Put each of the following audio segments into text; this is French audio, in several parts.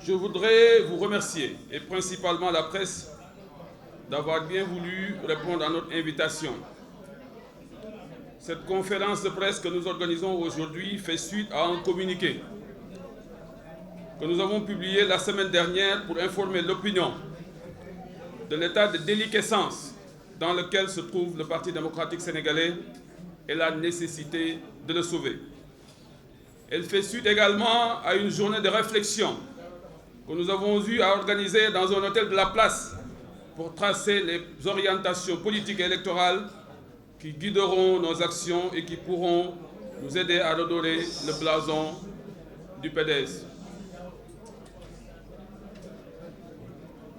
Je voudrais vous remercier, et principalement la presse, d'avoir bien voulu répondre à notre invitation. Cette conférence de presse que nous organisons aujourd'hui fait suite à un communiqué que nous avons publié la semaine dernière pour informer l'opinion de l'état de déliquescence dans lequel se trouve le Parti démocratique sénégalais et la nécessité de le sauver. Elle fait suite également à une journée de réflexion que nous avons eu à organiser dans un hôtel de la place pour tracer les orientations politiques et électorales qui guideront nos actions et qui pourront nous aider à redorer le blason du PDS.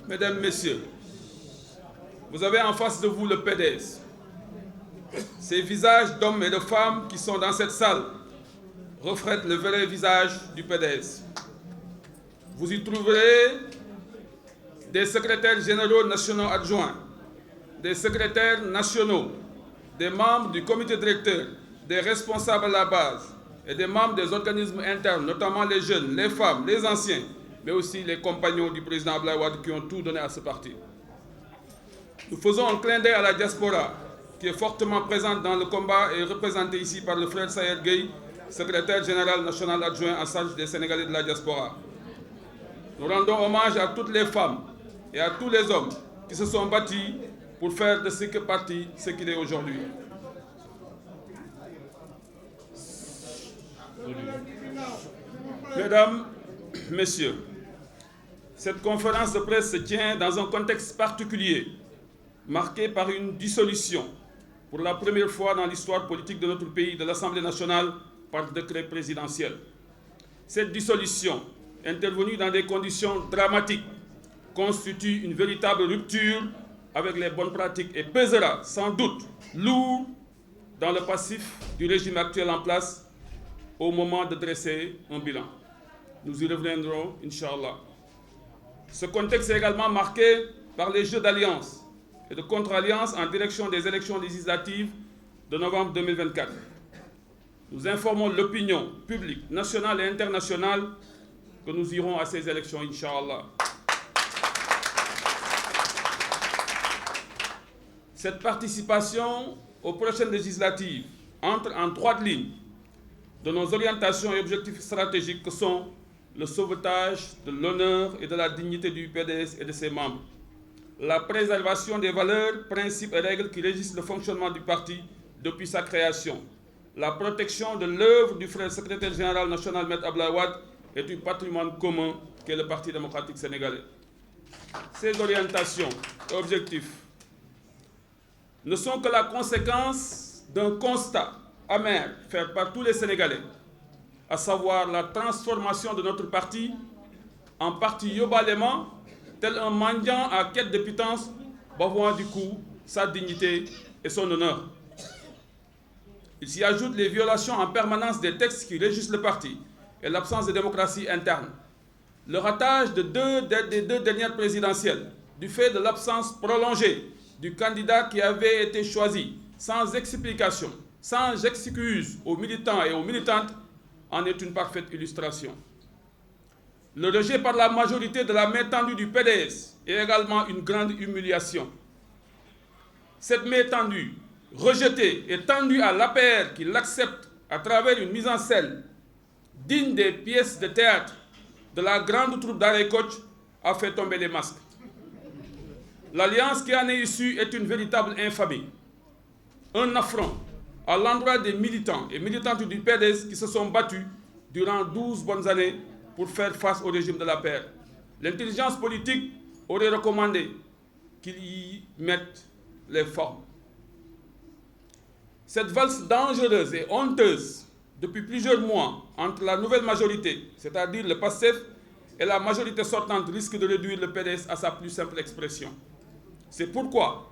Mesdames, Messieurs, vous avez en face de vous le PDS. Ces visages d'hommes et de femmes qui sont dans cette salle reflètent le vrai visage du PDS. Vous y trouverez des secrétaires généraux nationaux adjoints, des secrétaires nationaux, des membres du comité directeur, des responsables à la base et des membres des organismes internes, notamment les jeunes, les femmes, les anciens, mais aussi les compagnons du président Abdoulaye Wade qui ont tout donné à ce parti. Nous faisons un clin d'œil à la diaspora qui est fortement présente dans le combat et représentée ici par le frère Sayed Gueye, secrétaire général national adjoint en charge des Sénégalais de la diaspora. Nous rendons hommage à toutes les femmes et à tous les hommes qui se sont battus pour faire de ce parti ce qu'il est aujourd'hui. Mesdames, Messieurs, cette conférence de presse se tient dans un contexte particulier, marqué par une dissolution, pour la première fois dans l'histoire politique de notre pays, de l'Assemblée nationale par décret présidentiel. Cette dissolution, intervenue dans des conditions dramatiques, constitue une véritable rupture avec les bonnes pratiques et pèsera sans doute lourd dans le passif du régime actuel en place au moment de dresser un bilan. Nous y reviendrons, Inch'Allah. Ce contexte est également marqué par les jeux d'alliance et de contre-alliance en direction des élections législatives de novembre 2024. Nous informons l'opinion publique nationale et internationale que nous irons à ces élections, Inch'Allah. Cette participation aux prochaines législatives entre en droite ligne de nos orientations et objectifs stratégiques que sont le sauvetage de l'honneur et de la dignité du PDS et de ses membres, la préservation des valeurs, principes et règles qui régissent le fonctionnement du parti depuis sa création, la protection de l'œuvre du frère secrétaire général national Maître Abdoulaye Wade et du patrimoine commun qu'est le Parti démocratique sénégalais. Ces orientations et objectifs ne sont que la conséquence d'un constat amer fait par tous les Sénégalais, à savoir la transformation de notre parti en parti yobalément, tel un mendiant à quête de pitance, bavouant du coup sa dignité et son honneur. Il s'y ajoute les violations en permanence des textes qui régissent le parti et l'absence de démocratie interne. Le ratage des deux dernières présidentielles, du fait de l'absence prolongée du candidat qui avait été choisi, sans explication, sans excuse aux militants et aux militantes, en est une parfaite illustration. Le rejet par la majorité de la main tendue du PDS est également une grande humiliation. Cette main tendue, rejetée et tendue à l'APR qui l'accepte à travers une mise en scène digne des pièces de théâtre de la grande troupe d'Arrêt Coach, a fait tomber les masques. L'alliance qui en est issue est une véritable infamie, un affront à l'endroit des militants et militantes du PDS qui se sont battus durant 12 bonnes années pour faire face au régime de la paix. L'intelligence politique aurait recommandé qu'il y mette les formes. Cette valse dangereuse et honteuse depuis plusieurs mois entre la nouvelle majorité, c'est-à-dire le PASTEF, et la majorité sortante risque de réduire le PDS à sa plus simple expression. C'est pourquoi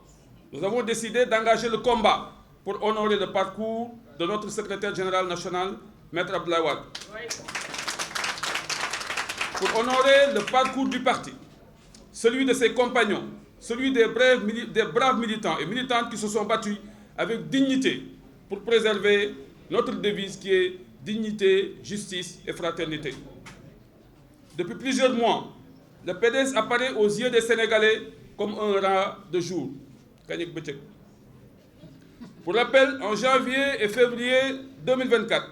nous avons décidé d'engager le combat pour honorer le parcours de notre secrétaire général national, Maître Abdoulaye Wade. Pour honorer le parcours du parti, celui de ses compagnons, celui des braves militants et militantes qui se sont battus avec dignité pour préserver notre devise qui est dignité, justice et fraternité. Depuis plusieurs mois, le PDS apparaît aux yeux des Sénégalais comme un rat de jour. Pour rappel, en janvier et février 2024,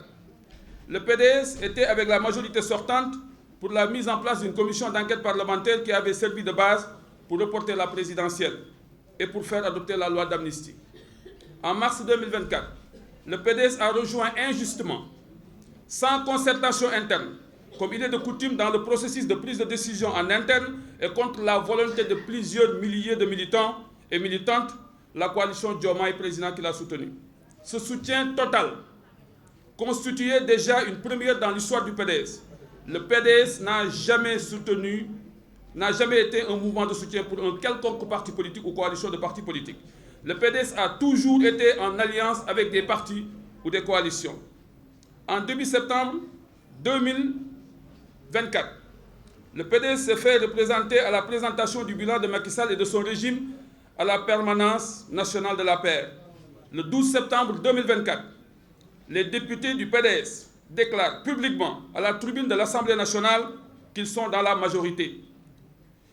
le PDS était avec la majorité sortante pour la mise en place d'une commission d'enquête parlementaire qui avait servi de base pour reporter la présidentielle et pour faire adopter la loi d'amnistie. En mars 2024, le PDS a rejoint injustement, sans concertation interne, comme il est de coutume dans le processus de prise de décision en interne et contre la volonté de plusieurs milliers de militants et militantes, la coalition Diomaye président qui l'a soutenu. Ce soutien total constituait déjà une première dans l'histoire du PDS. Le PDS n'a jamais été un mouvement de soutien pour un quelconque parti politique ou coalition de partis politiques. Le PDS a toujours été en alliance avec des partis ou des coalitions. En début septembre 2024, le PDS s'est fait représenter à la présentation du bilan de Macky Sall et de son régime à la permanence nationale de la paix. Le 12 septembre 2024, les députés du PDS déclarent publiquement à la tribune de l'Assemblée nationale qu'ils sont dans la majorité.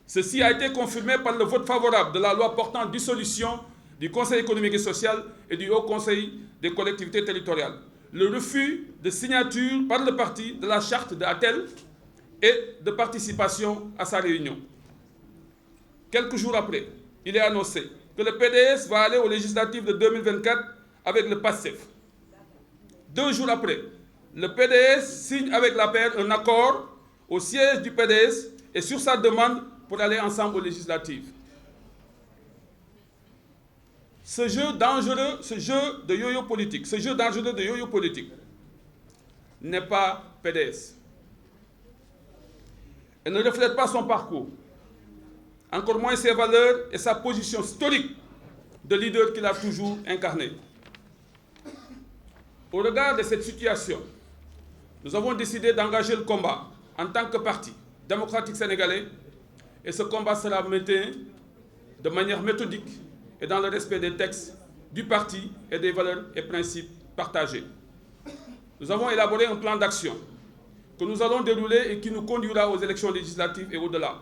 Ceci a été confirmé par le vote favorable de la loi portant dissolution du Conseil économique et social et du Haut Conseil des collectivités territoriales. Le refus de signature par le parti de la charte de Atel et de participation à sa réunion. Quelques jours après, il est annoncé que le PDS va aller aux législatives de 2024 avec le PASTEF. 2 jours après, le PDS signe avec l'APR un accord au siège du PDS et sur sa demande pour aller ensemble aux législatives. Ce jeu dangereux, ce jeu de yo-yo politique, ce jeu dangereux de yo-yo politique n'est pas PDS. Elle ne reflète pas son parcours, encore moins ses valeurs et sa position historique de leader qu'il a toujours incarné. Au regard de cette situation, nous avons décidé d'engager le combat en tant que parti démocratique sénégalais et ce combat sera mené de manière méthodique et dans le respect des textes du parti et des valeurs et principes partagés. Nous avons élaboré un plan d'action que nous allons dérouler et qui nous conduira aux élections législatives et au-delà.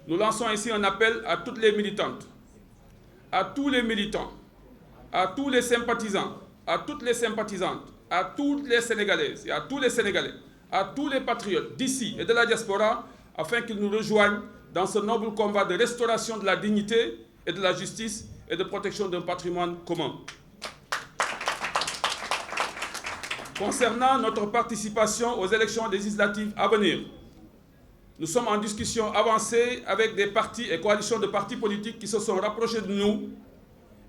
Nous lançons ainsi un appel à toutes les militantes, à tous les militants, à tous les sympathisants, à toutes les sympathisantes, à toutes les Sénégalaises et à tous les Sénégalais, à tous les patriotes d'ici et de la diaspora, afin qu'ils nous rejoignent dans ce noble combat de restauration de la dignité et de la justice et de protection d'un patrimoine commun. Concernant notre participation aux élections législatives à venir, nous sommes en discussion avancée avec des partis et coalitions de partis politiques qui se sont rapprochés de nous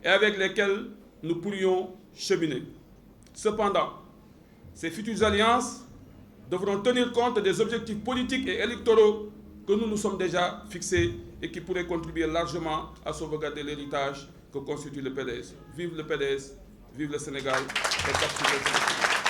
et avec lesquels nous pourrions cheminer. Cependant, ces futures alliances devront tenir compte des objectifs politiques et électoraux que nous nous sommes déjà fixés et qui pourraient contribuer largement à sauvegarder l'héritage que constitue le PDS. Vive le PDS, vive le Sénégal et